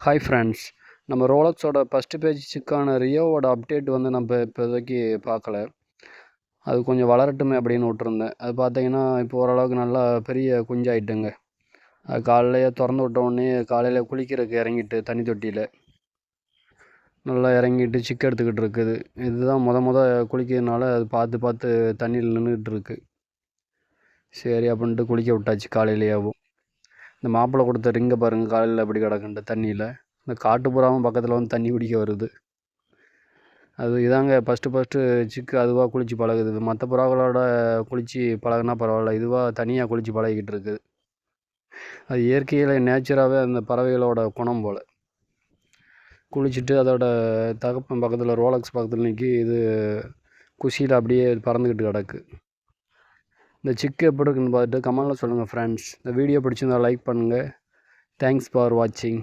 Hi friends, நம்ம ரோலக்ஸோட first பேஜுக்கான ரியோவோட update நம்ம இப்போதைக்கு பார்க்கல. அது கொஞ்சம் வளரட்டுமே அப்படின்னு விட்டுருந்தேன். அது பார்த்தீங்கன்னா இப்போ ஓரளவுக்கு நல்லா பெரிய குஞ்சாயிட்டுங்க. அது காலையிலேயே திறந்து விட்ட உடனே காலையில் குளிக்கிறதுக்கு இறங்கிட்டு தண்ணி தொட்டியில் நல்லா இறங்கிட்டு சிக்கு எடுத்துக்கிட்டு இருக்குது. இதுதான் முத குளிக்கிறதுனால அது பார்த்து பார்த்து தண்ணியில் நின்றுக்கிட்டு இருக்கு. சரி அப்படின்ட்டு குளிக்க விட்டாச்சு காலையிலேயாவும். இந்த மாப்பிள்ளை கொடுத்த ரிங்கை பாருங்கள் காலையில் எப்படி கிடக்குன்ட்டு தண்ணியில். இந்த காட்டுப்புறாவும் பக்கத்தில் வந்து தண்ணி குடிக்க வருது. அது இதாங்க ஃபஸ்ட்டு சிக்கு அதுவாக குளித்து பழகுது. மற்ற புறாக்களோட குளித்து பழகுனா பரவாயில்ல, இதுவாக தனியாக குளித்து பழகிக்கிட்டு இருக்குது. அது இயற்கையில் நேச்சராகவே அந்த பறவைகளோட குணம் போல். குளிச்சுட்டு அதோட தகப்பன் பக்கத்தில் ரோலக்ஸ் பக்கத்தில் நிற்கி இது குஷியில் அப்படியே பறந்துக்கிட்டு கிடக்கு. இந்த சிக்கு எப்படி இருக்குன்னு பார்த்துட்டு கமெண்டில் சொல்லுங்கள் ஃப்ரெண்ட்ஸ். இந்த வீடியோ பிடிச்சிருந்தா லைக் பண்ணுங்கள். தேங்க்ஸ் ஃபார் வாட்சிங்.